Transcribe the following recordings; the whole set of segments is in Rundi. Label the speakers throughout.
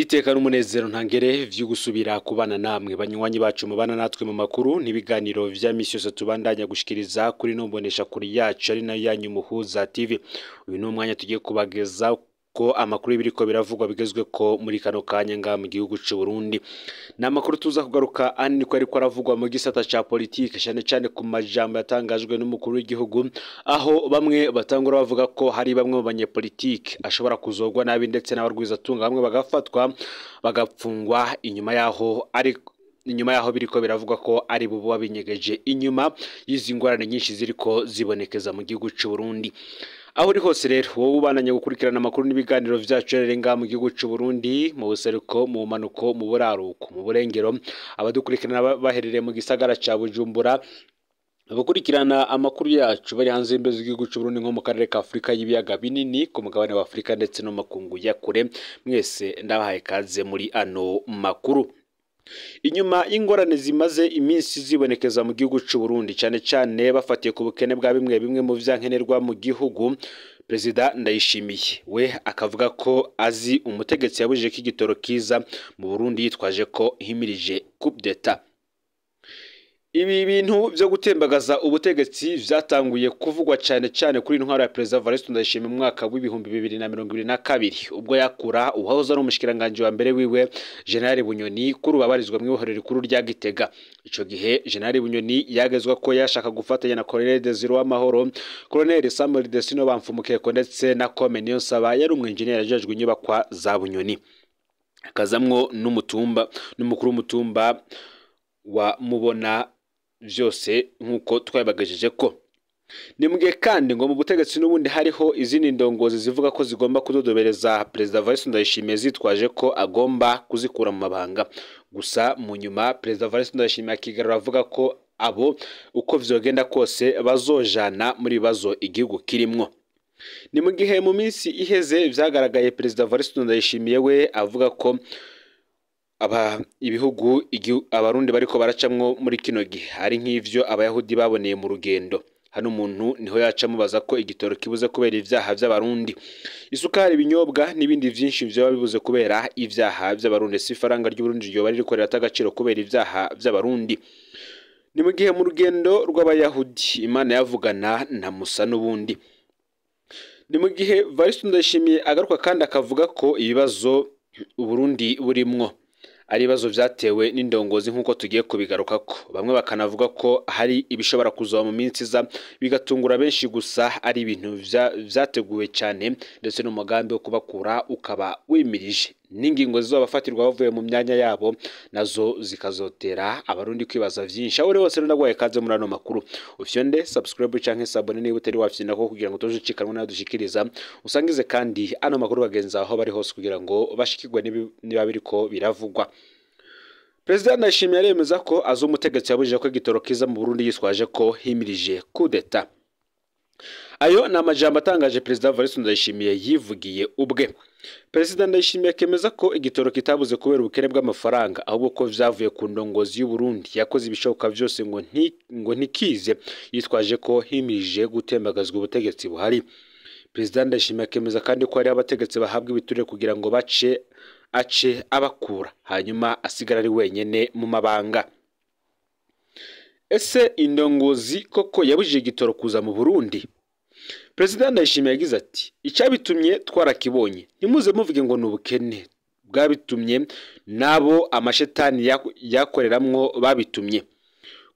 Speaker 1: Itekana umunezero ntangere vyo gusubira kubana namwe banywanyi bacu mubana natwe mu makuru n'ibiganiro vya misi yose tubandanya gushikiriza kuri nombonesha kuri yacu ari nayo yanyu Muhuza TV. Uyu n'umwanya tugiye kubageza ko amakuru y'ibiriko biravugwa bigezwe ko muri kano kanya nga mu gihugu c'u Burundi. Namakuru tuza kugaruka ani ko ariko aravugwa mu gisata ca politique cyane ku majambo yatangajwe n'umukuru w'igihugu, aho bamwe batangura bavuga ko hari bamwe mu banyepolitique ashobora kuzogwa nabi ndetse n'abarwiza tunga bamwe bagafatwa bagapfungwa inyuma yaho biriko biravugwa ko ari bubu wabinyegeje inyuma y'izi ngorane nyinshi ziriko zibonekeza mu gihugu c'u Burundi. Aho uri hose rero wowe ubananye gukurikirana amakuru n'ibiganiro vyacu nga mu gihugu c'u Burundi, mu buseruko, mu manuko, mu buraruko, mu burengero, abadukurikirana baherereye mu gisagara ca Bujumbura, abakurikirana amakuru yacu bari hanze y'imbizi z'igihugu c'u Burundi nko mu karere ka Afrika y'ibiyaga binini, ku mugabane wa Afrika ndetse no makungu ya kure, mwese ndabahaye kaze muri ano makuru. Inyuma y'ingorane zimaze iminsi zibonekeza mu gihugu c'u Burundi cyane bafatiye ku bukene bwa bimwe mu vyankenerwa mu gihugu, Perezida Ndayishimiye we akavuga ko azi umutegetsi yabujije ko igitoro kiza mu Burundi yitwaje ko himirije coup d'etat. Ibi bintu byo gutembagaza ubutegetsi vyatanguye kuvugwa cyane kuri intwaro ya Perezida Evariste Ndayishimiye mu mwaka w'ibihumbi 2022 ubwo yakura uwahoze ari umushikiranganje wa mbere wiwe General Bunyoni kuri ubabarizwa mu ihorero rikuru rya Gitega. Ico gihe General Bunyoni yagezwa ko yashaka gufatanya na Colonel Desire Uwamahoro, Colonel Samuel Desino Bamfumukeko ndetse na Kome Niyonsaba yari umwenjeniyeri ajejwe inyubakwa za Bunyoni, akazamwo n'umukuru w'umutumba wa Mubona vyose nkuko twabagajeje ko. Nimugihe kandi ngo mu butegetsi n'ubundi hariho izindi ndongozi zivuga ko zigomba kudodobereza Perezida Evariste Ndayishimiye zitwaje ko agomba kuzikura mu mabanga. Gusa mu nyuma Perezida Evariste Ndayishimiye akigarura avuga ko abo uko vyogenda kose bazojana muri bibazo igihugu kirimwo. Ni mu gihe mu minsi iheze vyagaragaye Perezida Evariste Ndayishimiye we avuga ko abarundi bariko baracamwo muri kino gihe ari nk'ivyo abayahudi baboneye mu rugendo. Hano umuntu niho yaca mubaza ko igitoro kibuze kubera ivyaha vy'abarundi, isukari, ibinyobwa n'ibindi vyinshi vyo bibuze kubera ivyaha vy'abarundi. Si faranga ry'Uburundi ryo bari rikorera atagaciro kubera ivyaha vy'abarundi. Ni mu gihe mu rugendo rw'abayahudi Imana yavugana na Musa n'ubundi. Ni mu gihe Evariste Ndayishimiye agaruka kandi akavuga ko ibibazo Uburundi burimwo ari ibibazo vyatewe n'indongozi nkuko tugiye kubigarukako. Bamwe bakanavuga ko hari ibishobora kuzoba mu minsi za bigatungura benshi, gusa ari ibintu vyateguwe cyane ndetse n'umugambi wo kubakura ukaba wimirije, n'ingingo zizobafatirwa bavuye mu myanya yabo nazo zikazotera abarundi kwibaza vyinshi. Aho hose ndagwaye kaze muri ano makuru, ufyonde subscribe canke sabone niba utari wafyina ko kugira ngo tujikanwe n'adushikiriza, usangize kandi ano makuru bagenza aho bari hose kugira ngo bashikirwe niba biriko biravugwa. Perezida Ndayishimiye aremeza ko azi umutegetsi yabujije ko igitoro kiza mu Burundi yitwaje ko himirije coup d'etat. Ayo na majambo atangaje Perezida Evariste Ndayishimiye yivugiye ubwe. Perezida Ndayishimiye akemeza ko igitoro kitabuze kubera ubukene bw'amafaranga, ahubwo ko vyavuye ku ndongozi y'u Burundi yakoze ibishoboka vyose ngo ntikize yitwaje ko himirije gutembagazwa ubutegetsi buhari. Perezida Ndayishimiye akemeza kandi ko hari abategetsi bahabwa ibiturire kugira ngo ace abakura hanyuma asigara ari wenyene mu mabanga. Ese indongozi koko yabujije igitoro kuza mu Burundi? Perezida Ndayishimiye yagize ati icabitumye twarakibonye, ntimuze muvuge ngo n'ubukene bwabitumye, nabo amashetani yakoreramwo babitumye.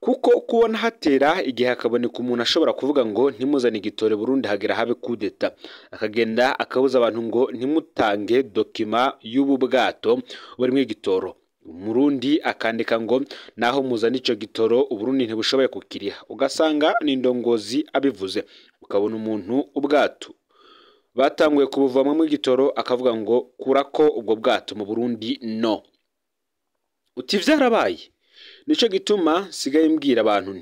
Speaker 1: Kuko kubona hatera igihe hakaboneka umuntu ashobora kuvuga ngo ntimuzane igitoro Burundi hagera habe coup d'etat, akagenda akabuza abantu ngo ntimutange dokima y'ubu bwato burimo igitoro. Umurundi akandika ngo naho muzana ico gitoro Uburundi ntibushoboye kukiriha, ugasanga n'indongozi abivuze. Ukabona umuntu ubwato batanguye kubuvamwo mu gitoro akavuga ngo kurako ubwo bwato mu Burundi no. Uti vyarabaye. Nico gituma sigaye mbwira abantu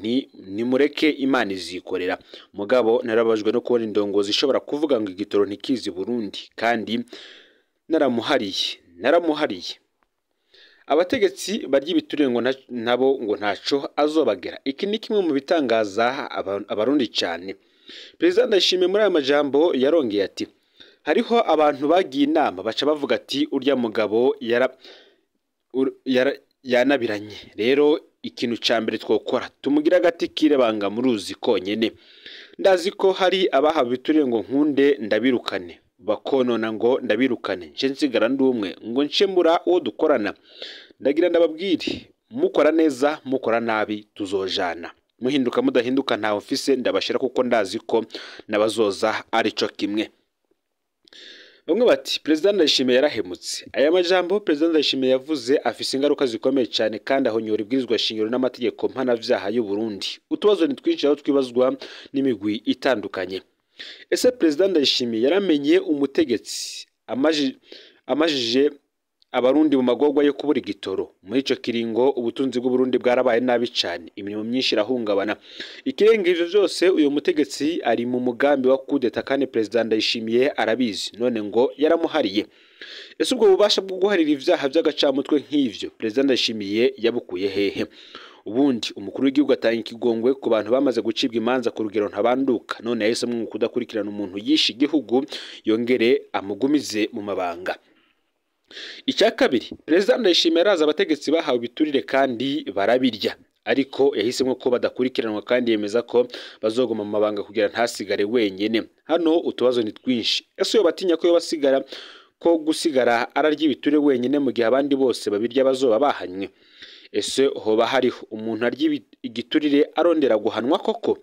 Speaker 1: nimureke Imana izikorera. Mugabo narabajwe no kubona indongozi ishobora kuvuga ngo igitoro ntikizi Burundi, kandi naramuhariye. Abategetsi barya ibiturire ngo nabo ngo ntaco azobagera. Iki ni kimwe mu bitangaza abarundi cyane. Perezida Ndayishimiye muri aya majambo yarongeye ati hariho abantu bagiye inama baca bavuga ati urya mugabo yanabiranye, rero ikintu ca mbere twokora tumugira agati kirebanga mu ruzi konyene. Ndazi ko hari abahawe ibiturire ngo nkunde ndabirukane, bakonona ngo ndabirukane, nce nsigara ndumwe ngo nce mbura uwo dukorana. Ndagira ndababwire, mukora neza mukora nabi tuzojana, muhinduka mudahinduka ntawe mfise ndabashira kuko ndazi ko nabazoza arico kimwe. Bamwe bati President Ndayishimiye yarahemutse. Aya majambo President Ndayishimiye yavuze afise ingaruka zikomeye cyane kandi ahonyora ibwirizwa shingiro n'amategeko mpanavyaha y'u Burundi. Utubazo ni twinshi aho twibazwa n'imigwi itandukanye. Ese President Ndayishimiye yaramenye umutegetsi amajije abarundi mu magorwa yo kubura igitoro? Muri ico kiringo ubutunzi bw'u Burundi bwarabaye nabi cyane, imirimo myinshi irahungabana. Ikirenga ivyo vyose uyu mutegetsi ari mu mugambi wa kudeta kandi President Ndayishimiye arabizi, none ngo yaramuhariye. Ese ubwo bubasha bwo guharira ivyaha vy'agacamutwe nk'ivyo President Ndayishimiye yabukuye hehe? Ubundi umukuru w'igihugu atanga ikigongwe ku bantu bamaze gucibwa imanza ku rugero ntabanduka, none yahisemwo kudakurikirana umuntu yishe igihugu yongere amugumize mu mabanga. Icya kabiri, President Ndayishimiye araza abategetsi bahawe ibiturire kandi barabirya, ariko yahisemo ko badakurikiranwa kandi yemeza ko bazogoma mu mabanga kugira ntasigare wenyene. Hano utubazo ni twinshi. Ese yo batinya ko basigara ko gusigara ararya ibiturire wenyene mu gihe abandi bose babirya bazoba bahanywe? Ese hoba hariho umuntu arya igiturire arondera guhanwa koko?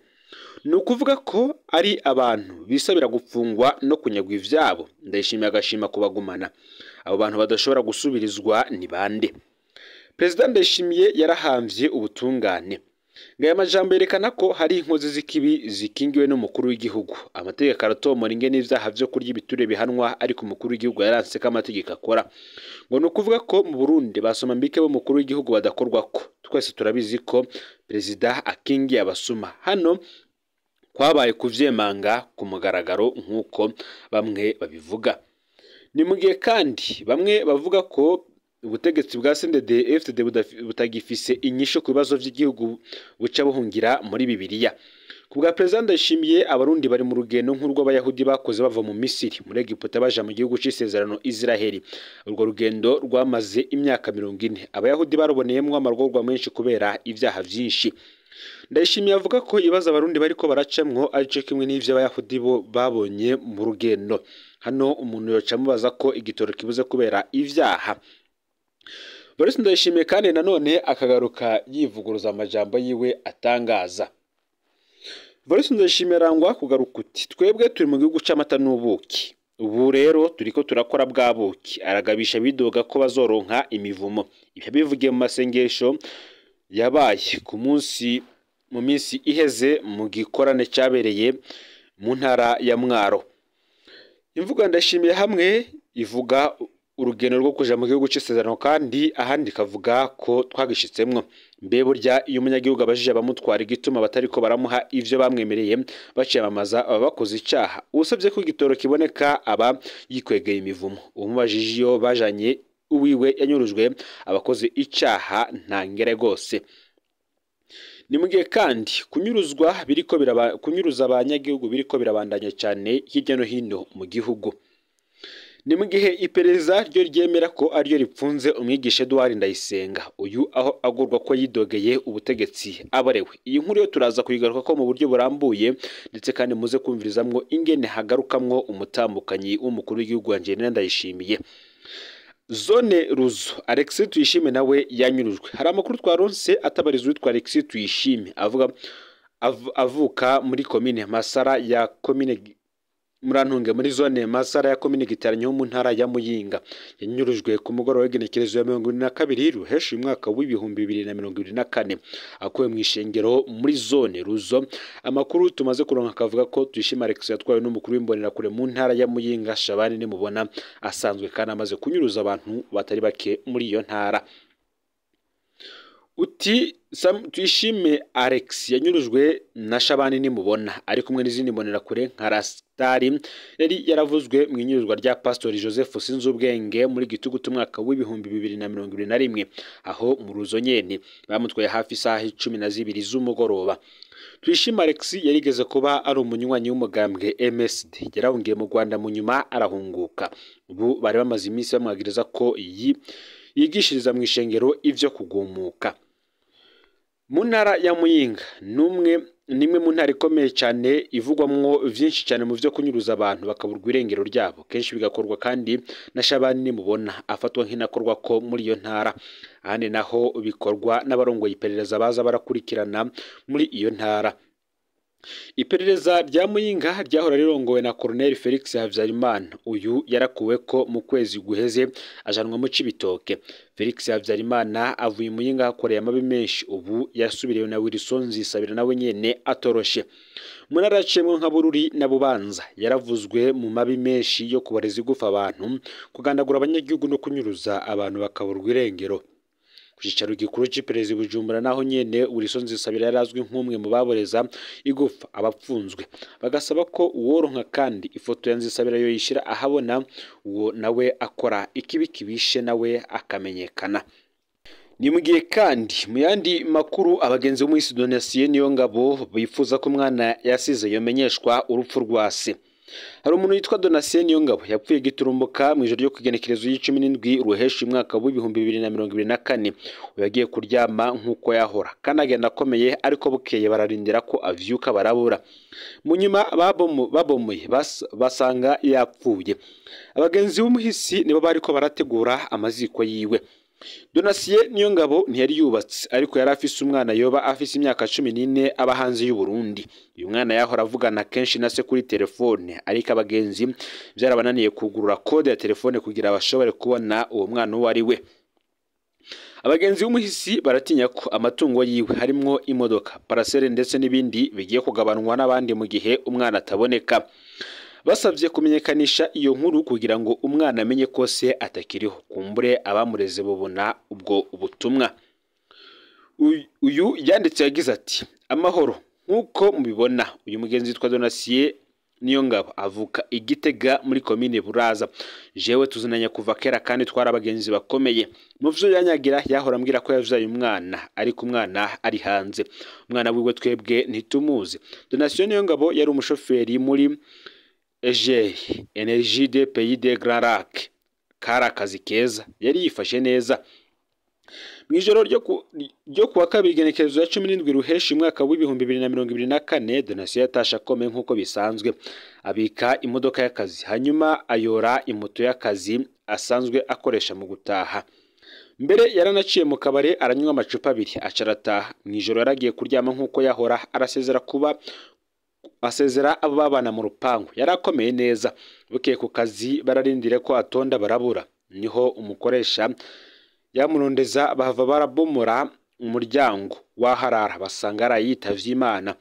Speaker 1: Ni ukuvuga ko ari abantu bisabira gupfungwa no kunyagwa ivyabo. Ndayishimiye agashima kubagumana. Abo bantu badashobora gusubirizwa ni bande? President Ndayishimiye yarahamvye ubutungane. Ngaya majambo yerekana ko hari inkozi z'ikibi zikingiwe n'umukuru w'igihugu. Amategeko aratomora ingene ivyaha vyo kurya ibiturire bihanwa, ariko umukuru w'igihugu yaranse ko amategeko akora. Ngo nukuvuga ko mu Burundi basoma mbike bo mukuru w'igihugu badakorwako. Twese turabizi ko President akingiye abasuma. Hano kwabaye kuvyemanga ku mugaragaro nk'uko bamwe babivuga. Ni mu gihe kandi bamwe bavuga ko ubutegetsi bwa CNDD-FDD butagifise inyisho ku bibazo vy'igihugu buca buhungira muri Bibiliya. Ku bwa President Ndayishimiye abarundi bari mu rugendo nk'urw'abayahudi bakoze bava mu Misiri muri Egiputa baja mu gihugu c'isezerano Israeli. Urwo rugendo rwamaze imyaka 40. Abayahudi baruboneyemwo amarorwa menshi kubera ivyaha vyinshi. Ndayishimiye avuga ko ibaza abarundi bariko baracemwo arico kimwe n'ivyo abayahudi bo babonye mu rugendo. Hano umuntu yoca mubaza ko igitoro kibuze kubera ivyaha. Boris Ndayishimiye kandi nanone akagaruka yivuguruza amajambo yiwe atangaza. Boris Ndayishimiye arangwa kugaruka uti twebwe turi mu gihugu c'amata n'ubuki, ubu rero turiko turakora bwa buki. Aragabisha bidoga ko bazoronka imivumo. Ibyo bivugiye mu masengesho yabaye mu minsi iheze mu gikorane cyabereye mu ntara ya Mwaro. Imvugo Ndayishimiye hamwe ivuga urugendo rwo kuja mu gihugu c'isezerano kandi ahandi kavuga ko twagishitsemwo. Mbe burya iyo umunyagihugu abajije abamutwara igituma batariko baramuha ivyo bamwemereye baciyamamaza abakoze icaha, usabye ko igitoro kiboneka aba yikwegeye imivumo. Umubajije iyo bajanye uwiwe yanyurujwe abakoze icaha nta ngere gose. Ni mu gihe kandi kunyuruza abanyagihugu biriko birabandanya cyane hirya no hino mu gihugu. Ni mu gihe iperereza ryo ryemera ko ariyo ripfunze umwigisha Edouard Ndayisenga, uyu aho agurwa ko yidogeye ubutegetsi aborewe. Iyi nkuru yo turaza kuyigaruka ko mu buryo burambuye, ndetse kandi muze kumvirizamwo ingene hagarukamwo umutambukanyi w'umukuru w'igihugu Angelina Ndayishimiye. Zone Ruzo, Alexis Tuyishime nawe yanyurujwe. Hari amakuru twaronse atabarizwa witwa Alexis Tuyishime avuka muri komine Masara ya komine Murantunge muri zone Masara ya komine Gitaranyo mu ntara ya Muyinga. Yanyurujwe ku mugoroba w'igenekerezo ya 22 ruheshi umwaka w'ibihumbi 2024 akuwe mu ishengero muri zone Ruzo. Amakuru tumaze kuronka akavuga ko Tuyishime Alexis yatwawe n'umukuru w'imbonera kure mu ntara ya Muyinga Shabani nimubona asanzwe kandi amaze kunyuruza abantu batari bake muri iyo ntara. uti Tuyishime Alex yanyurujwe na Shabani nimubona ari kumwe n'izindi mbonerakure nka Rastari yari yaravuzwe mu inyuruzwa rya Pastor Joseph Sinzubwenge muri Gitugutu mwaka w'ibihumbi 2021 aho mu Ruzonyene bamutwaye hafi isaha 12 z'umugoroba. Tuyishime Alex yarigeze kuba ari umunywanyi w'umugambwe MSD yarahungiye mu Rwanda mu nyuma arahunguka. Ubu bari bamaze iminsi bamwagiriza ko yigishiriza mu ishengero ivyo kugumuka. Mu ntara ya Muyinga nimwe mu ntara ikomeye cyane ivugwamwo vyinshi cyane mu vyo kunyuruza abantu bakaburwa irengero ryabo, kenshi bigakorwa kandi na Shabani nimubona afatwa nk'inakorwa ko muri iyo ntara. Ahandi naho bikorwa n'abarongoye iperereza baza barakurikirana muri iyo ntara. Iperereza rya Muyinga ryahora rirongowe na Colonel Felix Habyarimana, uyu yarakuwe ko mu kwezi guheze ajanwa mu Cibitoke. Felix Habyarimana avuye Muyinga akoreye amabi menshi, ubu yasubiriye na Wilson Nzisabira nawe nyene atoroshe. Mu ntara yaciyemwo nka Bururi na Bubanza yaravuzwe mu mabi menshi yo kubareza igufa abantu, kugandagura abanyagihugu no kunyuruza abantu bakaburwa irengero. Ku cicaro gikuru c'iperereza Bujumbura naho nyene Wilson Nzisabira yarazwi nk'umwe mu baboreza igufa abapfunzwe, bagasaba ko uworonka kandi ifoto ya Nzisabira yo yishira ahabona uwo nawe akora ikibi kibishe nawe akamenyekana. Ni mu gihe kandi mu yandi makuru abagenzi bo muri Donatien Niyongabo bifuza ko umwana yasize yomenyeshwa urupfu rwase. Hari umuntu yitwa Donatien Niyongabo yapfuye giturumbuka mu ijoro ryo kwigenekerezo y'17 ruheshi mwaka w'ibihumbi 2024. Yagiye kuryama nkuko yahora kandi agenda akomeye, ariko bukeye bararindira ko avyuka barabura. Mu nyuma babomoye basanga yapfuye. Abagenzi b'umuhisi nibo bariko barategura amaziko yiwe. Donatien Niyongabo ntiyari yubatse, ariko yari afise umwana yoba afise imyaka 14 aba hanze y'u Burundi. Uyu mwana yahora avugana kenshi na se kuri telefone, ariko abagenzi byarabananiye kugurura kode ya telefone kugira bashobore kubona uwo mwana uwo ari we. Abagenzi b'umuhisi baratinya ko amatungo yiwe harimwo imodoka, parcelle ndetse n'ibindi bigiye kugabanwa n'abandi mu gihe umwana ataboneka. Basavye kumenyekanisha iyo nkuru kugira ngo umwana amenye ko se atakiriho, kumbure abamureze bobona ubwo ubutumwa. Uyu yanditse yagize ati: amahoro, nkuko mubibona uyu mugenzi witwa Donatien Niyongabo avuka Igitega muri komine Buraza. Jewe tuzinanya kuva kera kandi twara abagenzi bakomeye. Mu vyo yanyagira yahora ambwira ko yavyaye umwana, ariko umwana ari hanze. Umwana wiwe twebwe ntitumuzi. Donatien Niyongabo yari umushoferi muri Energie de Pays de Grand Lac. Kari akazi keza, yari yifashe neza. Mwijoro ryo kuwa kabiri igenekerezo ya 17 ruheshi mwaka w'ibihumbi 2024, Donatien yatasha akome nkuko bisanzwe, abika imodoka y'akazi, hanyuma ayora imoto y'akazi asanzwe akoresha mu gutaha. Mbere yaranaciye mu kabare aranywa amacupa 2 acarataha. Mwijoro yaragiye kuryama nkuko yahora, asezera abo babana mu rupangu. Yarakomeye neza. Bukeye ku kazi bararindire ko atonda barabura. Niho umukoresha yamurondeza bahava barabomora umuryango waharara basanga arayitavye Imana.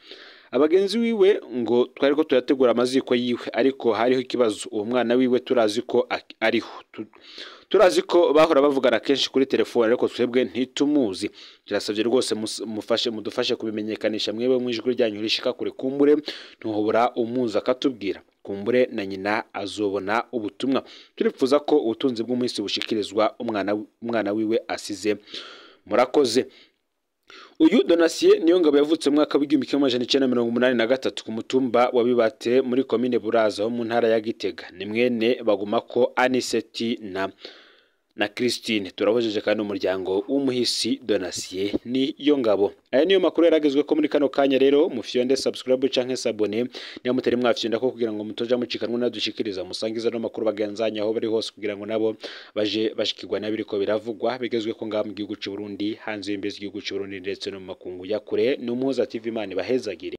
Speaker 1: Abagenzi wiwe ngo twari ko turategura amaziko yiwe, ariko hariho ikibazo. Uwo mwana wiwe turazi ko ariho, turazi ko bahora bavugana kenshi kuri telefone, ariko twebwe ntitumuzi. Kirasavye rwose mudufashe kubimenyekanisha mwebwe mu ijwi ryanyu rishika kure, kumbure ntuhobora umuza akatubwira, kumbure na nyina azobona ubutumwa. Turipfuza ko ubutunzi bw'umwisi bushikirizwa umwana wiwe asize. Murakoze. Uyu Donatien Niyongabo yavutse mu mwaka w'igihumbi 1983 ku mutumba wa Bibate muri komine Buraza ho mu ntara ya Gitega. Ni mwene Bagumako Aniseti na Christine. Turahojeje kandi umuryango w'umuhisi Donatien Niyongabo. Aya niyo makuru yaragezwe ko muri kano kanya. Rero mufyonde subscribe canke s'abone niyo mutari mwafyonda ko kugira ngo mutoja mucikanwa nadushikiriza musangiza no makuru bagenzanya aho bari hose, kugira ngo nabo baje bashikirwa nabiriko biravugwa bigezwe ko ngaha mu gihugu cy'u Burundi, hanze y'imbizi y'igihugu cy'u Burundi ndetse no mu makungu ya kure. N'umuhoza TV Imana bahezagire.